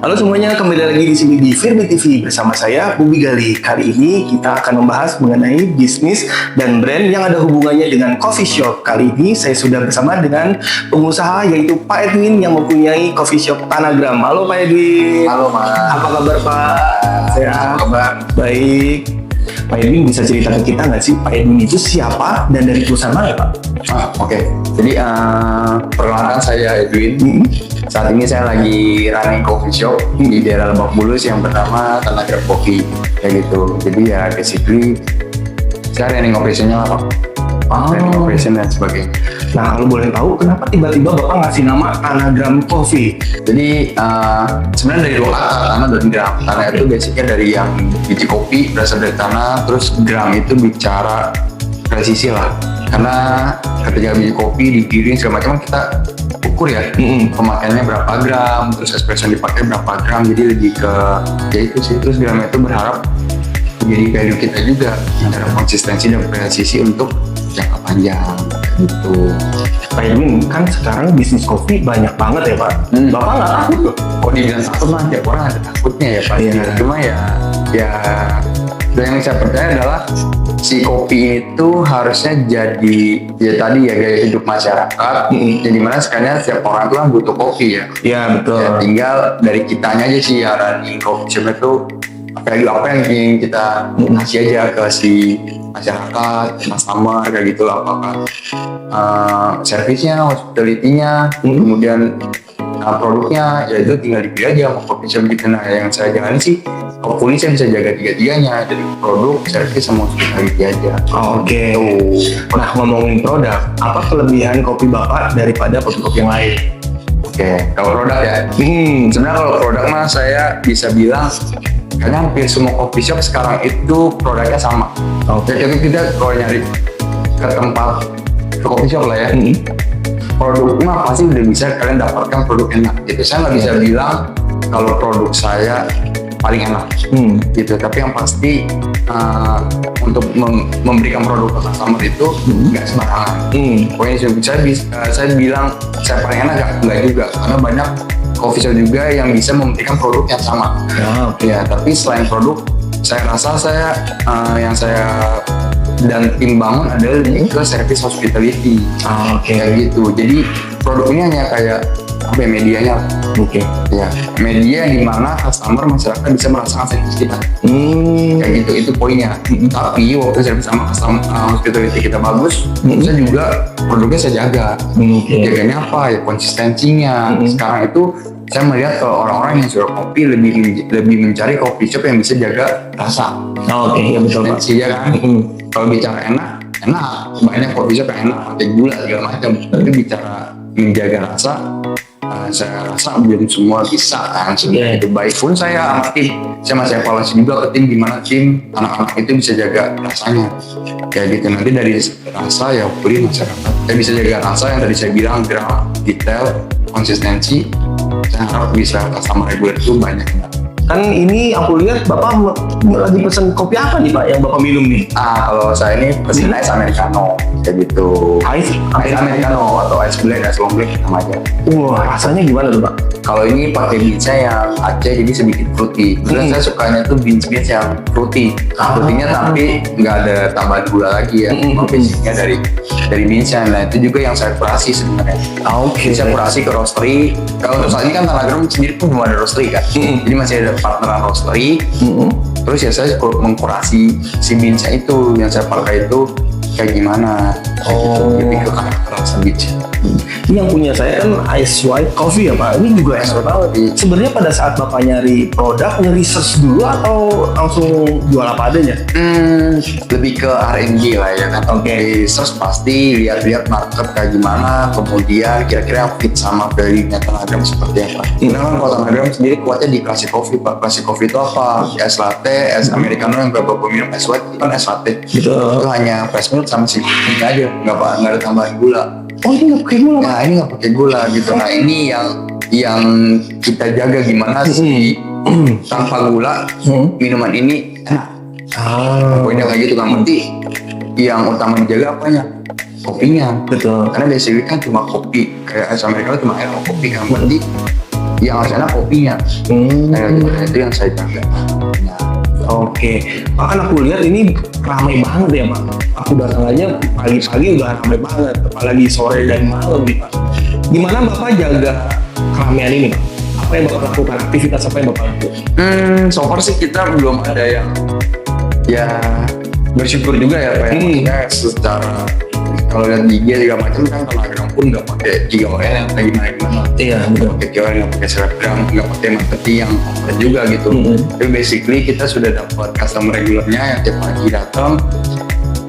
Halo semuanya, kembali lagi di sini di Firby TV bersama saya Bubi Gali. Kali ini kita akan membahas mengenai bisnis dan brand yang ada hubungannya dengan coffee shop. Kali ini saya sudah bersama dengan pengusaha yaitu Pak Edwin yang mempunyai coffee shop Tanagram. Halo Pak Edwin. Halo Mas. Apa kabar Pak? Sehat. Kabar. Baik. Pak Edwin bisa cerita ke kita nggak sih Pak Edwin itu siapa dan dari perusahaan mana Pak? Oke. Jadi perkenalkan saya Edwin. Saat ini saya lagi running coffee shop di daerah Lebak Bulus yang bernama Tanagram Coffee kayak gitu. Jadi ya basically saya running operationnya lah Pak. Running operation dan sebagainya. Nah kalau boleh tahu kenapa tiba-tiba Bapak ngasih nama Tanagram Coffee? Jadi sebenarnya dari dua kata, tanah dan gram. Tanah itu basicnya dari yang biji kopi berasal dari tanah, terus gram itu bicara presisi lah. Karena ketika biji kopi digiring segala macam kita ukur ya, pemakaiannya berapa gram, terus espresso yang dipakai berapa gram. Jadi lebih ke ya itu sih. Terus gram itu berharap menjadi value kita juga antara konsistensi dan presisi untuk jangka panjang gitu. Pak Edwin, kan sekarang bisnis kopi banyak banget ya Pak. Bapak nggak takut loh? Kok dibilang takut mah tiap orang ada takutnya ya pasti. Iya. Cuma ya dan yang saya percaya adalah si kopi itu harusnya jadi ya tadi ya gaya hidup masyarakat. Yang dimana sekarang setiap orang itu kan butuh kopi ya. Iya betul. Ya, tinggal dari kitanya aja sih ya running coffee shop itu value apa yang ingin kita kasih aja ke si masyarakat, customer kayak gitu lah, apakah servisnya, hospitality-nya, kemudian produknya, ya itu tinggal dipilih aja sama coffee shop gitu. Nah yang saya jalani sih, hopefully saya bisa jaga tiga-tiganya, dari produk, servis, sama hospitality aja. Oke. Nah ngomongin produk, apa kelebihan kopi Bapak daripada kopi-kopi yang lain? Oke, kalau produk ya, sebenarnya kalau produk mah saya bisa bilang kayaknya hampir semua coffee shop sekarang itu produknya sama. Jadi kita kalau nyari ke tempat ke coffee shop lah ya, produknya pasti udah bisa kalian dapatkan produk enak gitu. Saya nggak bisa bilang kalau produk saya paling enak gitu, tapi yang pasti untuk memberikan produk ke customer itu nggak sembarangan. Pokoknya saya bilang saya paling enak nggak juga, karena banyak coffee shop juga yang bisa memberikan produk yang sama. Ya, tapi selain produk, saya rasa yang saya dan tim bangun adalah lebih ke service hospitality. Kayak gitu. Jadi produknya hanya kayak apa ya, medianya. Ya, media di mana customer masyarakat bisa merasakan service kita. Kayak gitu, itu poinnya. Tapi waktu service sama customer hospitality kita bagus, saya juga produknya saya jaga. Jaganya apa ya, konsistensinya. Sekarang itu saya melihat kalau orang-orang yang suka kopi lebih mencari coffee shop yang bisa jaga rasa. Ya betul Pak. Konsistensi ya kan. Kalau bicara enak, banyak coffee shop yang enak pakai gula segala macam. Tapi bicara menjaga rasa, saya rasa belum semua bisa kan. Itu baik pun saya sama tim, saya masih evaluasi juga ke tim gimana tim anak-anak itu bisa jaga rasanya. Kayak gitu, nanti dari rasa ya beri masyarakat. Saya bisa jaga rasa yang tadi saya bilang, gram, detail, konsistensi. Saya harap bisa customer reguler itu banyak. Kan ini aku lihat Bapak lagi pesen kopi apa nih Pak yang Bapak minum nih? Kalau saya ini pesen ice americano kayak gitu. Ice americano atau ice blend, ice long black sama aja. Wah, rasanya gimana tuh Pak? Kalau ini pakai beansnya yang Aceh, jadi sedikit fruity. Terus saya sukanya tuh beans yang fruity. Fruity-nya tapi nggak ada tambahan gula lagi ya. Basicnya dari beansnya. Nah itu juga yang saya kurasi sebenarnya. Saya kurasi ke roastery. Kalau untuk saat ini kan Tanagram sendiri pun belum ada roastery kan. Jadi masih ada partneran roastery. Terus ya saya mengkurasi si beansnya itu, yang saya pakai itu kayak gimana. Lebih ke karakter rasa beans. Ini yang punya saya kan Ice White Coffee ya Pak. Ini juga enak banget. Sebenarnya pada saat Bapak nyari produk, research dulu atau langsung jual apa adanya? Lebih ke R&D lah ya kan. Research pasti lihat-lihat market kayak gimana, kemudian kira-kira yang fit sama value-nya Tanagram seperti apa. Karena kan kalau Tanagram sendiri kuatnya di classic coffee Pak. Classic coffee itu apa? Es latte, es americano yang Bapak minum, es white itu kan es latte. Itu hanya fresh milk sama si kopinya aja, nggak ada tambahan gula. Ini nggak pakai gula Pak? Nah ini nggak pakai gula gitu. Nah ini yang kita jaga gimana sih tanpa gula minuman ini enak. Poinnya kayak gitu kan. Berarti yang utama dijaga apanya? Kopinya. Betul. Karena basically kan cuma kopi, kayak es americano cuma air sama kopi kan. Berarti yang harus enak kopinya. Itu yang saya jaga. Oke, Pak, kan aku lihat ini ramai banget ya Pak. Aku datang aja pagi-pagi udah ramai banget, apalagi sore dan malam nih Pak. Gimana Bapak jaga keramaian ini Pak? Apa yang Bapak lakukan? Aktivitas apa yang Bapak lakukan? So far sih kita belum ada yang ya bersyukur juga ya Pak. Maksudnya secara kalau lihat di IG segala macam kan Telegram pun nggak pakai KOL yang kayak gimana. Iya, Nggak pakai KOL, nggak pakai selebgram, nggak pakai marketing yang offline juga gitu. Tapi basically kita sudah dapat customer regulernya yang tiap pagi datang.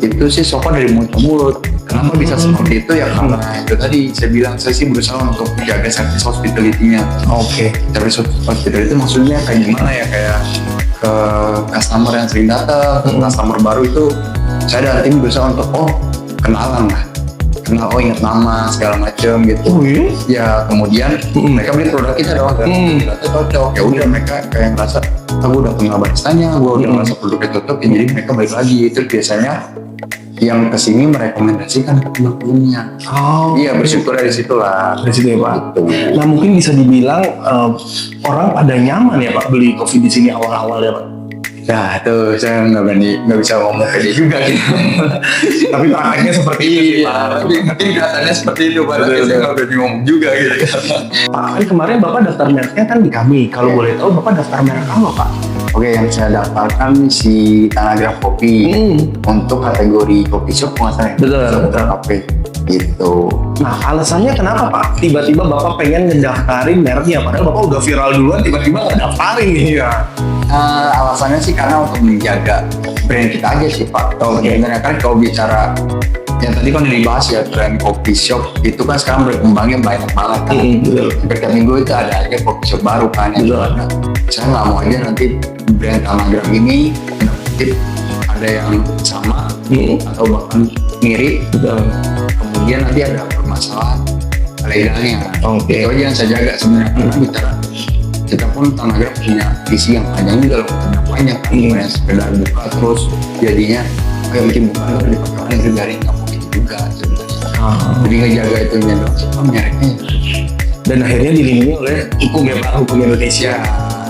Itu sih so far dari mulut ke mulut. Kenapa bisa seperti itu ya karena itu tadi saya bilang saya sih berusaha untuk menjaga service hospitality-nya. Oke. Service hospitality itu maksudnya kayak gimana ya, kayak ke customer yang sering datang, ke customer baru itu saya dan tim berusaha untuk kenalan lah, kenal, ingat nama segala macam gitu. Ya kemudian mereka beli produk kita doang kan, ternyata cocok. Ya udah mereka kayak ngerasa aku udah kenal baristanya, gue udah ngerasa produknya cocok, jadi mereka balik lagi. Itu biasanya yang kesini merekomendasikan ke teman-temannya. Iya, bersyukur dari situ lah. Dari situ ya Pak. Gitu. Nah mungkin bisa dibilang orang pada nyaman ya Pak beli kopi di sini awal-awal ya Pak. Nah tuh saya nggak bisa ngomong kayak dia juga gitu. Tapi prakteknya seperti itu sih Pak. Mungkin kelihatannya seperti itu Pak, tapi saya nggak berani ngomong juga gitu. Pak, kan kemarin Bapak daftar mereknya kan di kami. Kalau boleh tahu Bapak daftar merek apa Pak? Oke, yang saya daftarkan si Tanagra Kopi untuk kategori kopi shop nggak salah. Betul. Oke, gitu. Nah alasannya kenapa Pak? Tiba-tiba Bapak pengen ngedaftarin mereknya, padahal Bapak udah viral duluan, tiba-tiba nggak daftarin nih ya? Alasannya sih karena untuk menjaga brand kita aja sih Pak. Sebenarnya kan kalau bicara yang tadi kan dibahas ya, brand coffee shop itu kan sekarang berkembangnya banyak banget kan. Setiap minggu itu ada aja coffee shop baru kan yang ada. Saya nggak mau aja nanti brand Tanagra ini ada yang sama atau bahkan mirip. Kemudian nanti ada permasalahan legalnya. Itu aja yang saya jaga sebenarnya. Karena bicara kita pun Tanagra punya visi yang panjang juga loh, banyak kan, bukan sekedar buka terus jadinya kayak bikin buka lalu dipakai orang yang dari nggak mungkin juga sebenarnya. Jadi ngejaga itu nya dong, siapa mereknya. Dan akhirnya dilindungi oleh hukum ya Pak, hukum Indonesia.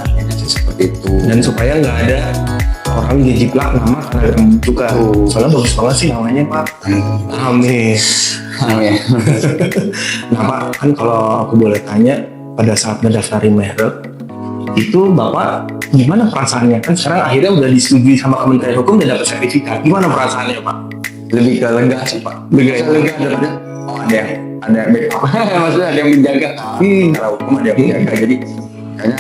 Jadi seperti itu. Dan supaya nggak ada orang ngejiplak nama Tanagra juga. Soalnya bagus banget sih namanya Pak. Amin. Nah Pak, kan kalau aku boleh tanya, pada saat ngedaftarin merek itu Bapak gimana perasaannya? Kan sekarang akhirnya udah disetujui sama Kementerian Hukum dan dapat sertifikat. Gimana perasaannya Pak? Lebih ke lega sih Pak. Lega dapetnya. Ada backup. Maksudnya ada yang menjaga. Karena hukum ada yang menjaga. Jadi kayaknya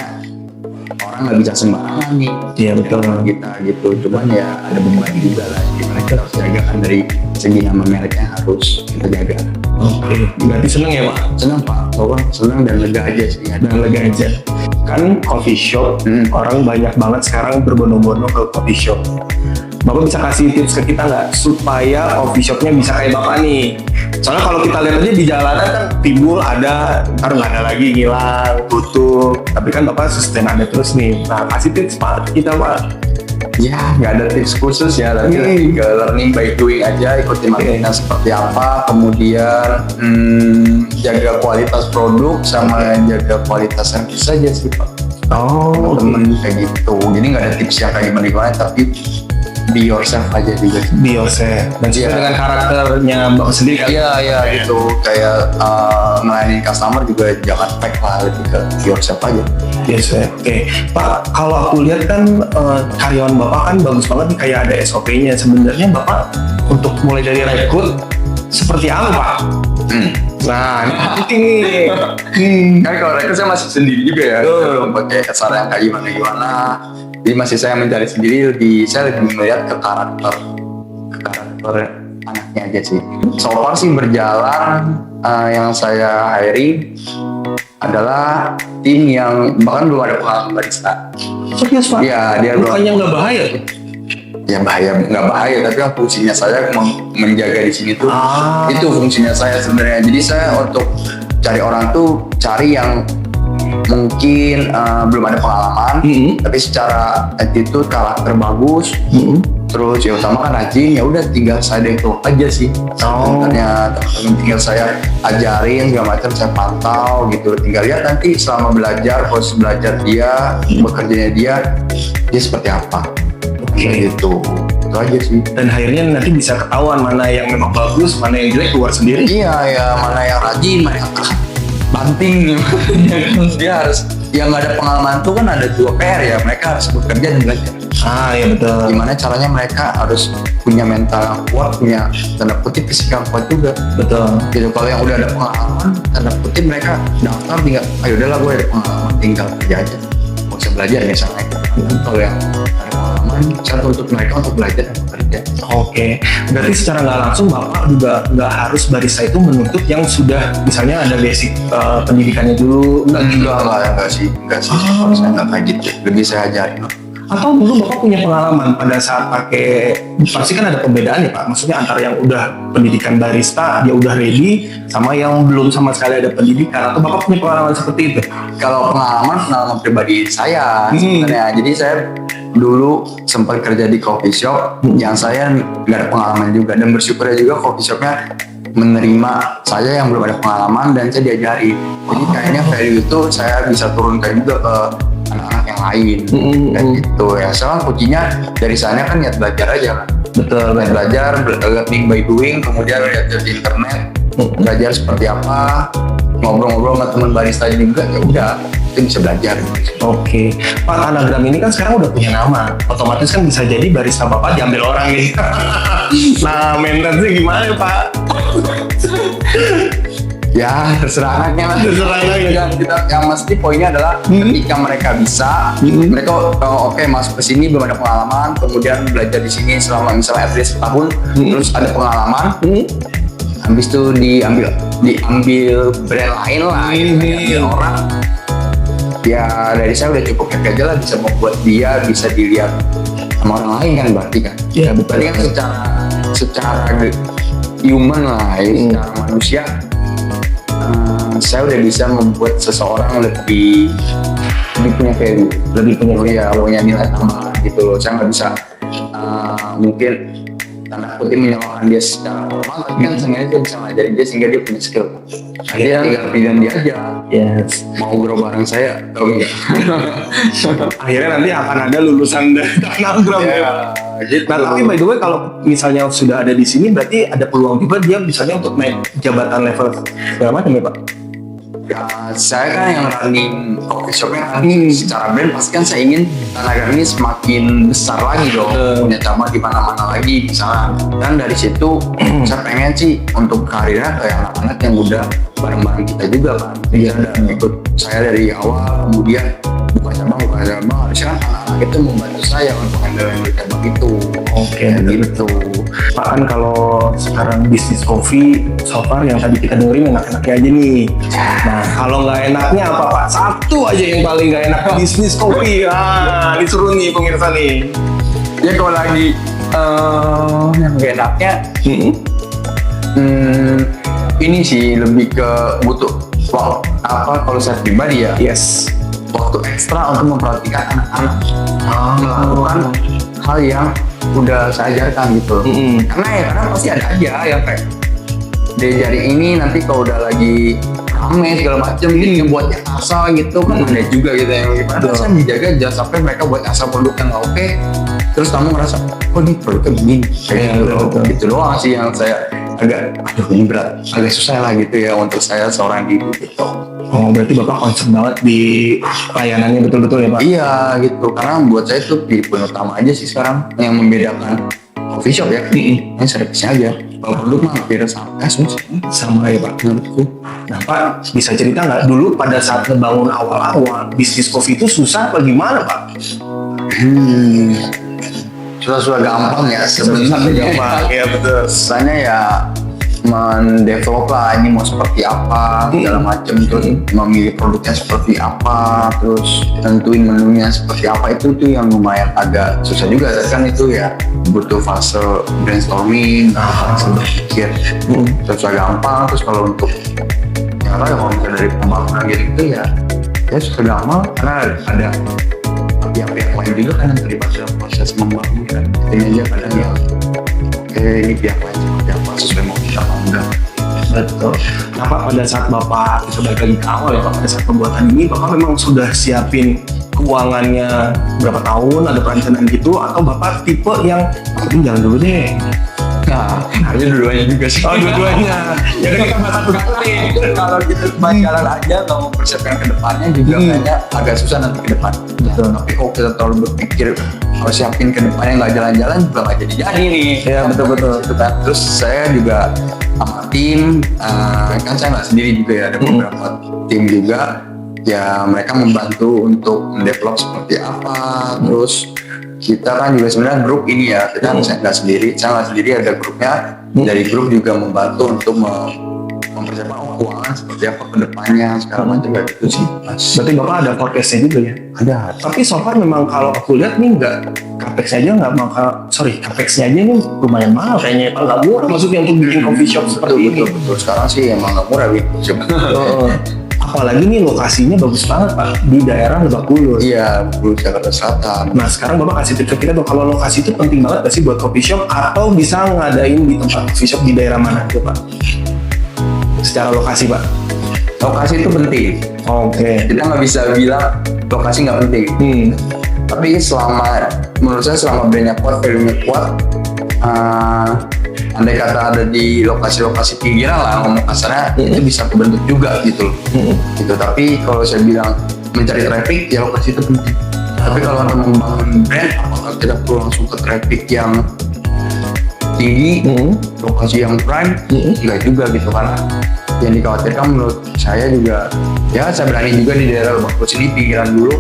orang nggak bisa sembarangan nih. Iya betul. Kita gitu. Cuman ya ada beban juga lah. Gimana kita harus jaga kan dari segi nama mereknya harus kita jaga. Oke, berarti seneng ya Pak? Senang Pak. Senang dan lega aja sih. Dan lega aja. Kan coffee shop, orang banyak banget sekarang berbondong-bondong ke coffee shop. Bapak bisa kasih tips ke kita nggak supaya coffee shopnya bisa kayak Bapak nih? Soalnya kalau kita lihat aja di jalanan kan timbul ada, ntar nggak ada lagi, hilang, tutup. Tapi kan Bapak sustain ada terus nih. Nah, kasih tips Pak kita Pak. Ya, nggak ada tips khusus ya, tapi ke learning by doing aja, ikuti marketingnya seperti apa, kemudian jaga kualitas produk sama jaga kualitas service saja sih Pak. Temen kayak gitu. Jadi nggak ada tips yang kayak gimana, tapi be yourself aja juga. Be yourself. Dan sesuai dengan karakternya Bapak sendiri kan? Iya gitu. Kayak melayani customer juga jangan fake lah, lebih ke yourself aja. Yes, Oke. Pak, kalau aku lihat kan karyawan Bapak kan bagus banget nih, kayak ada SOP-nya. Sebenarnya Bapak untuk mulai dari rekrut seperti apa Pak? Nah, ini penting nih. Kan kalau rekrut saya masih sendiri juga ya. Belum pakai cara yang kayak gimana. Jadi masih saya mencari sendiri, saya lebih melihat ke karakter anaknya aja sih. So far sih berjalan, yang saya hiring adalah tim yang bahkan belum ada pengalaman barista. Serius Pak? Iya, dia bukannya nggak bahaya? Ya nggak bahaya, tapi kan fungsinya saya menjaga di sini tuh. Itu fungsinya saya sebenarnya. Jadi saya untuk cari orang tuh cari yang mungkin belum ada pengalaman, tapi secara attitude, karakter bagus, terus ya utama kan rajin, ya udah tinggal saya develop aja sih. Sebenarnya tinggal saya ajarin segala macam, saya pantau gitu, tinggal lihat nanti selama belajar, proses belajar dia, bekerjanya dia seperti apa. Gitu, itu aja sih. Dan akhirnya nanti bisa ketahuan mana yang memang bagus, mana yang jelek keluar sendiri. Iya ya, mana yang rajin, mana yang banting. Dia harus, yang nggak ada pengalaman tuh kan ada 2 PR ya, mereka harus bekerja dan belajar. Iya betul. Gimana caranya mereka harus punya mental yang kuat, punya tanda kutip fisik yang kuat juga. Betul. Gitu, kalau yang udah ada pengalaman, tanda kutip mereka daftar tinggal, ayo udahlah gue ada pengalaman, tinggal kerja aja, nggak usah belajar misalnya. Kalau yang ada pengalaman, saya tuntut mereka untuk belajar dan bekerja. Oke, berarti secara nggak langsung Bapak juga nggak harus barista itu menuntut yang sudah misalnya ada basic pendidikannya dulu. Enggak sih. Kalau saya nggak kayak gitu, lebih saya ajarin. Atau dulu Bapak punya pengalaman pada saat pakai, pasti kan ada perbedaan ya Pak, maksudnya antara yang udah pendidikan barista, dia udah ready, sama yang belum sama sekali ada pendidikan, atau Bapak punya pengalaman seperti itu? Kalau pengalaman pribadi saya sebenarnya, jadi saya dulu sempat kerja di coffee shop yang saya nggak ada pengalaman juga, dan bersyukurnya juga coffee shopnya menerima saya yang belum ada pengalaman dan saya diajari. Jadi kayaknya value itu saya bisa turunkan juga ke anak-anak yang lain. Kayak gitu ya. Soalnya kuncinya dari sana kan niat belajar aja kan. Betul. Niat belajar, learning by doing, kemudian lihat di internet, belajar seperti apa, ngobrol-ngobrol sama teman barista juga, ya udah itu bisa belajar. Oke, Pak, Anagram ini kan sekarang udah punya nama, otomatis kan bisa jadi barista Bapak diambil orang nih. Nah, maintenance-nya gimana ya Pak? Ya terserah anaknya lah. Terserah anaknya. Yang mesti poinnya adalah ketika mereka bisa, mereka oke, masuk ke sini belum ada pengalaman, kemudian belajar di sini selama misalnya at least setahun, terus ada pengalaman, habis itu diambil brand lain lah, diambil orang. Ya dari saya udah cukup happy aja lah, bisa membuat dia bisa dilihat sama orang lain kan, berarti kan. Iya, betul. Berarti kan secara human lah, secara manusia. Saya udah bisa membuat seseorang lebih punya value, punya nilai tambah gitu loh. Saya nggak bisa mungkin tanda kutip menyalahkan dia secara formal, tapi kan sengaja dia bisa ngajarin dia sehingga dia punya skill. Dia tinggal pilihan dia aja. Yes. Mau grow bareng saya atau enggak? Akhirnya nanti akan ada lulusan dari Anagram ya. Gitu. Nah, tapi by the way kalau misalnya sudah ada di sini berarti ada peluang juga dia misalnya untuk naik jabatan level segala macam ya Pak? Ya, saya kan yang running coffee shopnya kan secara brand pasti kan saya ingin Anagram ini semakin besar lagi dong, punya cabang di mana-mana lagi misalnya. Dan dari situ saya pengen sih untuk karirnya kayak anak-anak yang udah bareng-bareng kita juga kan. Dia udah ngikut saya dari awal, kemudian buka cabang harusnya kan anak-anak itu membantu saya untuk handle cabang itu. Oke, gitu. Pak, kan kalau sekarang bisnis kopi so far yang tadi kita dengerin enak-enaknya aja nih. Nah, kalau nggak enaknya apa Pak? Satu aja yang paling nggak enak bisnis kopi. Disuruh nih pemirsa nih. Ya kalau lagi yang gak enaknya ini sih lebih ke butuh waktu kalau saya pribadi ya. Yes. Waktu ekstra untuk memperhatikan anak-anak melakukan hal yang udah saya ajarkan gitu. Karena pasti ada aja yang kayak dia jari ini nanti kalau udah lagi rame segala macem dia buatnya asal gitu kan, ada juga gitu yang gimana. Saya menjaga jangan sampai mereka buat asal produk yang nggak oke, terus kamu ngerasa kok ini produknya begini gitu doang sih yang saya agak ini berat, agak susah lah gitu ya untuk saya seorang diri gitu. Oh, berarti Bapak concern banget di layanannya betul-betul ya Pak? Iya gitu, karena buat saya itu poin utama aja sih sekarang yang membedakan coffee shop ya. Ini servisnya aja. Kalau produk mah hampir sama ya Pak menurutku. Nah Pak, bisa cerita nggak dulu pada saat ngebangun awal-awal bisnis kopi itu susah apa gimana Pak? Susah gampang ya sebenarnya. Ya betul. Susahnya ya mendevelop lah ini mau seperti apa segala macam, terus memilih produknya seperti apa, terus tentuin menunya seperti apa, itu tuh yang lumayan agak susah juga kan. Itu ya butuh fase brainstorming, fase berpikir. Susah gampang. Terus kalau untuk nyala kalau misalnya dari pembangunan gitu ya susah gampang karena ada pihak-pihak pihak lain juga kan yang terlibat dalam proses membangun kan. Ini aja kadang ya, oke ini pihak lain seperti apa, sesuai mau kita apa enggak. Betul. Nah Pak, pada saat Bapak, kita balik lagi ke awal ya Pak, pada saat pembuatan ini Bapak memang sudah siapin keuangannya berapa tahun, ada perencanaan gitu, atau Bapak tipe yang jalan dulu deh? Nah, harusnya dua-duanya juga sih. Oh, dua-duanya. Ya udah kita bahas satu-satu nih. Kalau kita cuma jalan aja nggak mau persiapkan ke depannya juga kayaknya agak susah nanti ke depan. Betul. Tapi kalau kita terlalu berpikir harus siapin ke depannya nggak jalan-jalan juga nggak jadi nih. Iya, betul-betul. Itu kan. Terus saya juga sama tim, kan saya nggak sendiri juga ya, ada beberapa tim juga. Ya mereka membantu untuk mendevelop seperti apa. Terus kita kan juga sebenarnya grup ini ya, kita nggak sendiri, saya nggak sendiri, ada grupnya. Dari grup juga membantu untuk mempersiapkan keuangan seperti apa ke depannya segala macam kayak gitu sih. Berarti Bapak ada forecastnya juga ya? Ada. Tapi so far memang kalau aku lihat nih nggak, capex aja nggak bakal, capexnya aja nih lumayan mahal kayaknya Pak, nggak murah maksudnya untuk bikin coffee shop seperti ini. Betul. Sekarang sih emang nggak murah gitu. Apalagi nih lokasinya bagus banget Pak, di daerah Lebak Bulus. Iya, Bulus Jakarta Selatan. Nah sekarang Bapak kasih tips ke kita tuh, kalau lokasi itu penting banget nggak sih buat coffee shop, atau bisa ngadain di tempat coffee shop di daerah mana tuh Pak? Secara lokasi Pak? Lokasi itu penting. Oke. Kita nggak bisa bilang lokasi nggak penting. Tapi menurut saya selama brandnya kuat, value-nya kuat, andai kata ada di lokasi-lokasi pinggiran lah ngomong kasarnya, itu bisa kebentuk juga gitu loh. Gitu. Tapi kalau saya bilang mencari traffic, ya lokasi itu penting. Tapi kalau untuk membangun brand, apakah kita perlu langsung ke traffic yang tinggi, lokasi yang prime? Enggak juga gitu, karena yang dikhawatirkan menurut saya juga, ya saya berani juga di daerah Lebak Bulus ini pinggiran dulu,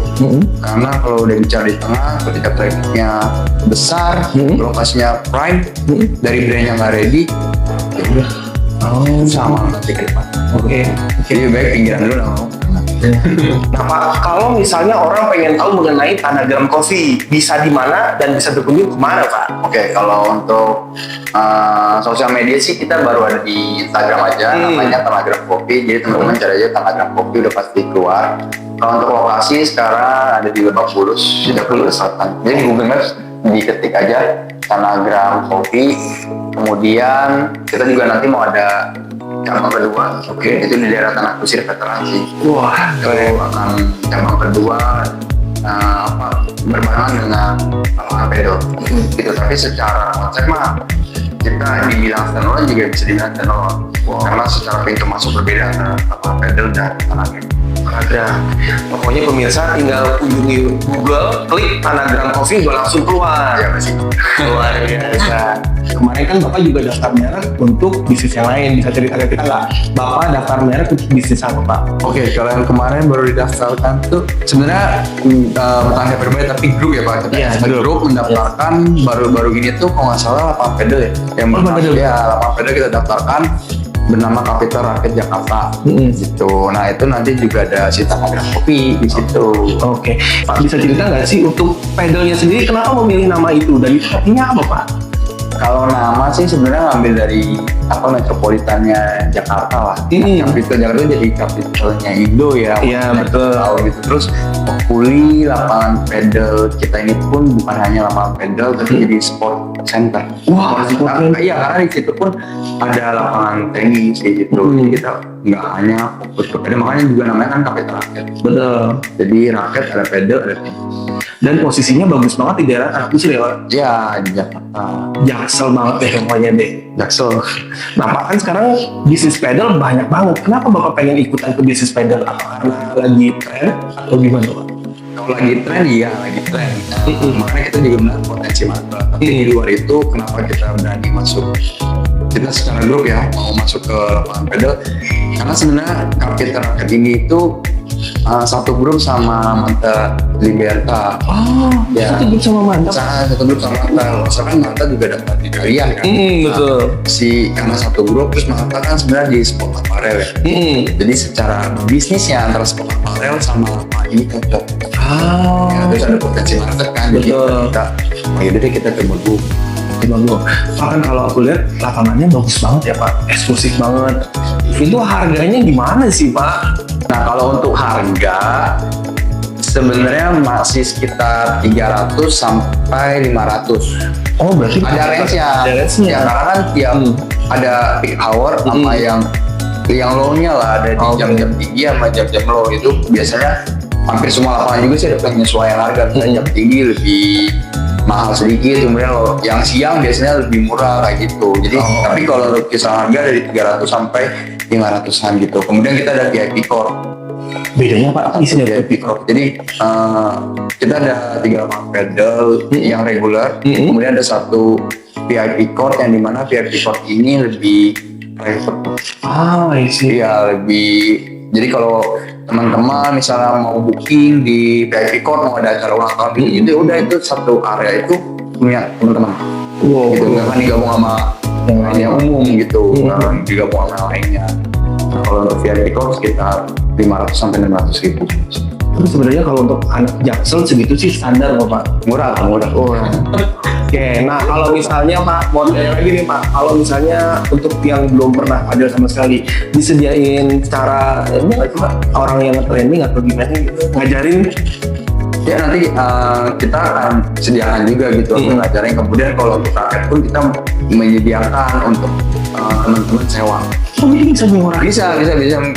karena kalau udah bicara di tengah, ketika trafficnya besar, lokasinya prime, dari brand yang nggak ready, ya udah sama nanti ke depan. Oke. Jadi baik pinggiran dulu lah. Nah Pak, kalau misalnya orang pengen tahu mengenai Tanagram Coffee, bisa di mana dan bisa berkunjung kemana Pak? Oke, kalau untuk sosial media sih kita baru ada di Instagram aja, namanya Tanagram Coffee. Jadi teman-teman cari aja Tanagram Coffee, udah pasti keluar. Kalau untuk lokasi sekarang ada di Lebak Bulus, di Jakarta Selatan. Jadi di Google Maps diketik aja Tanagram Coffee. Kemudian kita juga nanti mau ada cabang kedua, itu di daerah Tanah Kusir Veteran sih. Wah, Itu akan cabang kedua berbarengan dengan lapangan pedal. Gitu. Tapi secara konsep mah kita dibilang standalone juga bisa dibilang standalone. Karena secara pintu masuk berbeda antara lapangan pedal dan Tanagram. Pokoknya pemirsa tinggal kunjungi Google, klik Tanagram Coffee, udah langsung keluar. Ya pasti. Luar biasa. Kemarin kan Bapak juga daftar merek untuk bisnis yang lain, bisa cerita ke kita nggak? Bapak daftar merek untuk bisnis apa Pak? Oke, kalau yang kemarin baru didaftarkan tuh sebenarnya bukan Hyperbuy tapi grup ya Pak. Kita grup mendaftarkan baru-baru ini tuh kalau nggak salah lapangan pedal ya. Yang lapangan pedal kita daftarkan bernama Kapital Rakyat Jakarta gitu. Nah itu nanti juga ada si Tanagram Coffee di situ. Oke. Pak bisa cerita nggak sih untuk pedalnya sendiri kenapa memilih nama itu dan itu artinya apa Pak? Kalau nama sih sebenarnya ngambil dari metropolitannya Jakarta lah. Kapital Jakarta jadi kapitalnya Indo ya. Iya betul. Tahu gitu. Terus hopefully lapangan pedal kita ini pun bukan hanya lapangan pedal tapi jadi sport center. Wah, sport center. Iya, karena di situ pun ada lapangan tenis kayak gitu. Jadi kita nggak hanya fokus ke pedal, makanya juga namanya kan Kapital Rakyat. Betul. Jadi rakyat ada pedal ada tenis. Dan posisinya bagus banget di daerah Tanah Kusir ya Pak? Ya di Jakarta. Jaksel banget deh pokoknya deh. Jaksel. Nah Pak kan sekarang bisnis pedal banyak banget. Kenapa Bapak pengen ikutan ke bisnis pedal? Apa karena lagi tren atau gimana Pak? Kalau lagi tren, iya lagi tren. Makanya kita juga melihat potensi market. Tapi di luar itu, kenapa kita berani masuk? Kita secara grup ya mau masuk ke lapangan pedal. Karena sebenarnya Kapital Rakyat ini itu satu grup sama Manta Liberta. Ya. Satu grup sama Manta. Satu grup sama Manta. Misalkan Manta juga dapat di kalian kan. Betul. Karena satu grup, terus Manta kan sebenarnya di sport apparel ya. Jadi secara bisnisnya antara sport apparel sama apa ini cocok. Ya, terus ada potensi market kan. Betul. Jadi kita coba dulu. Bahkan kalau aku lihat lapangannya bagus banget ya Pak, eksklusif banget. Itu harganya gimana sih Pak? Nah kalau untuk harga sebenarnya masih sekitar 300 sampai 500. Oh, berarti Ada range-nya. Ada range-nya. Ya, karena kan tiap ada peak hour sama yang low-nya lah, ada di jam-jam tinggi sama jam-jam low. Itu biasanya hampir semua lapangan juga sih ada penyesuaian harga. Misalnya jam tinggi lebih mahal sedikit, kemudian lo yang siang biasanya lebih murah kayak gitu. Jadi tapi kalau untuk kisaran harga dari 300 sampai 500-an gitu. Kemudian kita ada VIP Core. Bedanya apa isinya? VIP Core. Jadi kita ada 3 lapangan pedal yang regular, kemudian ada satu VIP Core yang dimana VIP Core ini lebih private. Iya, lebih. Jadi kalau teman-teman misalnya mau booking di VIP Core, mau ada acara ulang tahun gitu, udah itu satu area itu punya teman-teman. Gitu, nggak kan digabung sama yang umum gitu, digabung sama yang lainnya. Nah, kalau untuk VIP Core sekitar 500 sampai 600 ribu. Tapi sebenarnya kalau untuk anak Jaksel segitu sih standar kok Pak. Murah. Oke, nah kalau misalnya Pak, mau tanya lagi nih Pak, kalau misalnya untuk yang belum pernah padel sama sekali, disediain cara ini nggak sih Pak, orang yang training atau gimana gitu, ngajarin? Ya nanti kita akan sediakan juga gitu untuk ngajarin. Kemudian kalau untuk raket pun kita menyediakan untuk teman-teman sewa. Oh, ini bisa murah. Bisa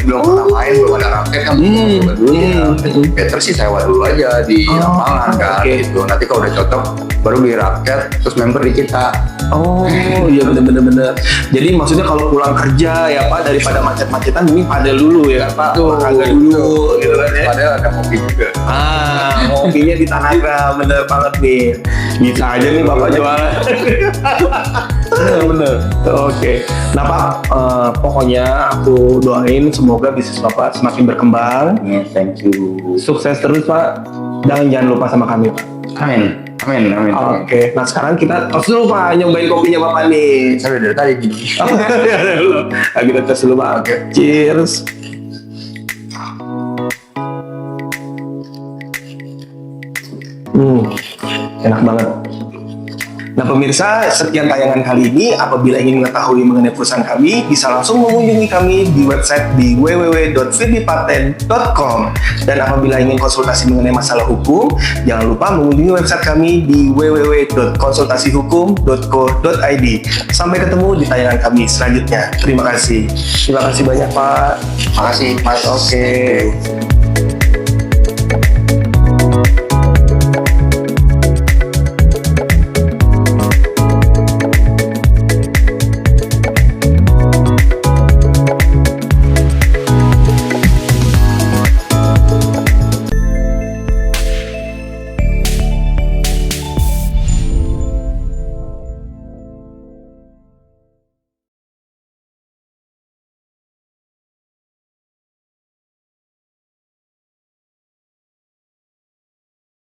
belum pernah main, belum ada raket kan coba dulu ya. Better sih sewa dulu aja di lapangan kan gitu. Nanti kalau udah cocok baru beli raket terus member di kita. Oh iya bener. Jadi maksudnya kalau pulang kerja ya Pak, daripada macet-macetan ini padel dulu ya Pak, olahraga dulu gitu kan ya. Padahal ada kopi juga. Ngopinya di Tanagra, bener banget nih. Bisa aja nih Bapak jualan. Bener. Oke. Nah Pak, pokoknya aku doain semoga bisnis Bapak semakin berkembang. Thank you. Sukses terus Pak. Dan jangan lupa sama kami Pak. Amin. Oke. Nah sekarang kita tos dulu Pak, nyobain kopinya Bapak nih. Saya udah dari tadi gini. Nah, kita tes dulu Pak. Oke. Cheers. Enak banget. Nah pemirsa, sekian tayangan kali ini. Apabila ingin mengetahui mengenai perusahaan kami, bisa langsung mengunjungi kami di website di www.firdipaten.com. Dan apabila ingin konsultasi mengenai masalah hukum, jangan lupa mengunjungi website kami di www.konsultasihukum.co.id. Sampai ketemu di tayangan kami selanjutnya. Terima kasih. Terima kasih banyak Pak. Makasih Mas. Oke.